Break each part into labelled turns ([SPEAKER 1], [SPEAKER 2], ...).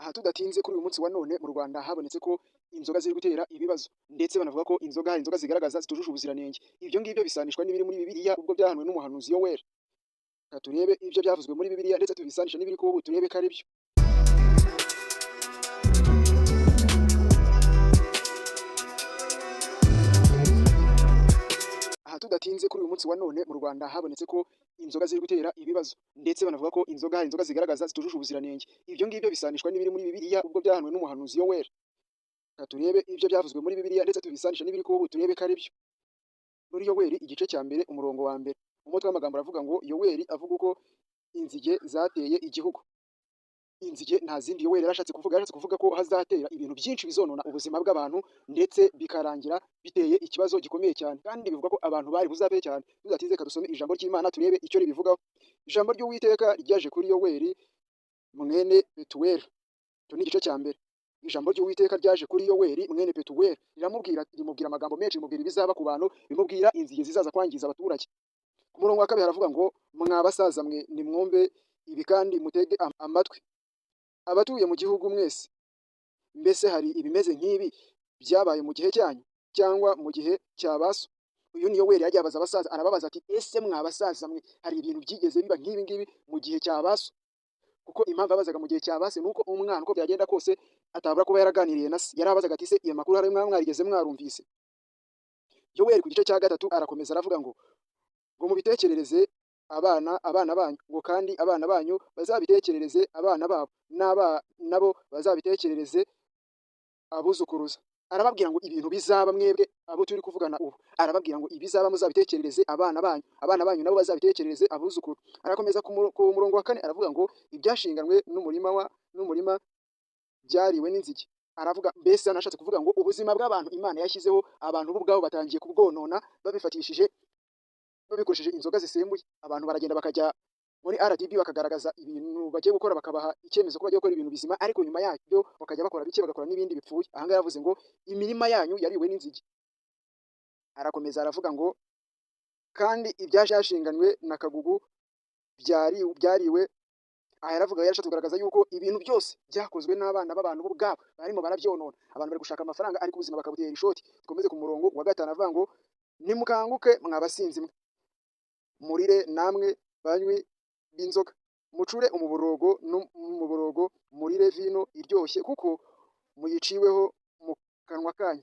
[SPEAKER 1] Aha tudatinze kuri uyu munsi wa none mu Rwanda habonetse ko inzoga ziri gutera ibibazo, ndetse banavuga ko inzoga zigaragaza zitujuje ubuziranenge. Ibyo ngibyo bisanishwa n'ibiri muri Bibiliya ubwo byahanuwe n'umuhanuzi Yoweli. Reka turebe ibyo byavuzwe muri Bibiliya ndetse tubisanisha n'ibiri kuba ubu turebe ko ari byo. Aha tudatinze kuri uyu munsi wa none mu Rwanda habonetse ko inzoga ziri gutera ibibazo, ndetse banavuga ko inzoga zigaragaza zitujuje ubuziranenge. Ibyo ngibyo bisanishwa n'ibiri muri Bibiliya ubwo byahanuwe n'umuhanuzi Yoweli. Reka turebe ibyo byavuzwe muri Bibiliya ndetse tubisanisha n'ibiri kuba ubu turebe ko ari byo. Muri Yoweli igice cya mbere umurongo wa mbere, umutwe w'amagambo aravuga ngo Yoweli avuga uko inzige zateye igihugu. Inzige nta zindi Yoweli yarashatse kuvuga ko hazatera ibintu byinshi bizonona ubuzima bw'abantu, ndetse bikarangira biteye ikibazo gikomeye cyane, kandi bivuga ko abantu bari buzabe cyane. Tudatinze kadusome ijambo ry'Imana turebe icyo ribivugaho. Ijambo ry'Uwiteka ryaje kuri Yoweli mwene Petuweli. Icyo ni igice cya mbere. Ijambo ry'Uwiteka ryaje kuri Yoweli mwene Petuweli rimubwira amagambo menshi, rimubwira ibizaba ku bantu, bimubwira inzige zizaza kwangiza abaturage. Ku murongo wa kabiri haravuga ngo mwa basaza mwe nimwumve ibi kandi mutege amatwi, abatuye mu gihugu mwese. Mbese hari ibimeze nk'ibi byabaye mu gihe cyanyu cyangwa mu gihe cya ba so? Uyu ni Yoweli yagiye abaza abasaza, arababaza ati ese mwa basaza mwe hari ibintu byigeze biba nk'ibi ngibi mu gihe cya ba so? Kuko impamvu abazaga mu gihe cya ba se ni uko umwana uko byagenda kose atabura kuba yaraganiriye na se. Yarabazaga ati se iyo makuru hari mwarigeze mwarumvise? Yoweli ku gice cya gatatu arakomeza aravuga ngo mubitekerereze abana banyu, ngo kandi abana banyu bazabitekerereze abana babo, nabo bazabitekerereze abuzukuruza. Arababwira ngo ibintu bizaba mwebwe abo turi kuvugana ubu, arababwira ngo ibizaba muzabitekerereze abana banyu nabo bazabitekerereze abuzukuru. Arakomeza ku murongo wa kane aravuga ngo ibyashinganwe n'umurima byariwe n'inzige. Aravuga mbese anashatse kuvuga ngo ubuzima bw'abantu Imana yashyizeho, abantu bo ubwabo batangiye kubwonona babikoresheje inzoga zisembuye. Abantu baragenda bakajya muri RDB bakagaragaza ibintu bagiye gukora, bakabaha icyemezo ko bagiye gukora ibintu bizima, ariko nyuma yabyo bakajya bakora bike bagakora n'ibindi bipfuye. Aha ngaha yavuze ngo imirima yanyu yariwe n'inzige. Arakomeza aravuga ngo kandi ibyashinganywe na kagugu byariwe. Aha yaravuga yarashatse kugaragaza yuko ibintu byose byakozwe n'abana b'abantu bo ubwabo barimo barabyonona. Abantu bari gushaka amafaranga ariko ubuzima bakabutera ishoti. Dukomeze ku murongo wa gatanu avuga ngo nimukanguke mwa basinzi mwe, murire namwe banywi b'inzoga, mucure umuborogo murire vino iryoshye, kuko muyiciweho mu kanwa kanyu.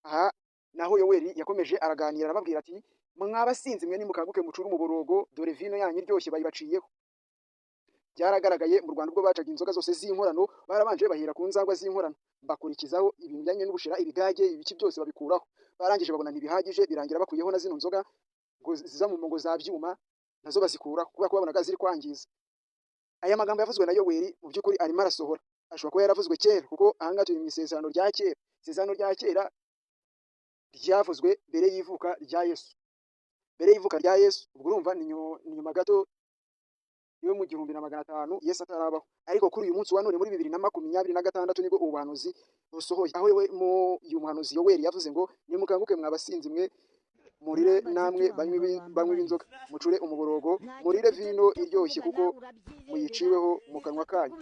[SPEAKER 1] Aha naho Yoweli yakomeje araganira arababwira ati mwa basinzi mwe nimukanguke mucure umuborogo, dore vino yanyu iryoshye bayibaciyeho. Byaragaragaye mu Rwanda ubwo bacaga inzoga zose z'inkorano, barabanje bahera ku nzagwa z'inkorano, bakurikizaho ibintu bijyanye n'ubushera, ibigage, ibiki byose babikuraho. Barangije babona ntibihagije, birangira bakuyeho na zino nzoga ngo ziza mu ngo za byuma, nazo bazikuraho kubera ko babonaga ziri kwangiza. Aya magambo yavuzwe na Yoweli mu by'ukuri arimo arasohora. Ashobora kuba yaravuzwe kera, kuko aha ngaha turi mu isezerano rya kera. Isezerano rya kera ryavuzwe mbere y'ivuka rya Yesu. Mbere y'ivuka rya Yesu, ubwo urumva ni nyuma gato yo mu 1500 Yesu atarabaho. Ariko kuri uyu munsi wa none muri 2026 nibwo ubuhanuzi busohoye, aho uyu muhanuzi Yoweli yavuze ngo nimukanguke mwa basinzi mwe, murire namwe banywi b'inzoga, mucure umuborogo murire vino iryoshye, kuko muyiciweho mu kanwa kanyu.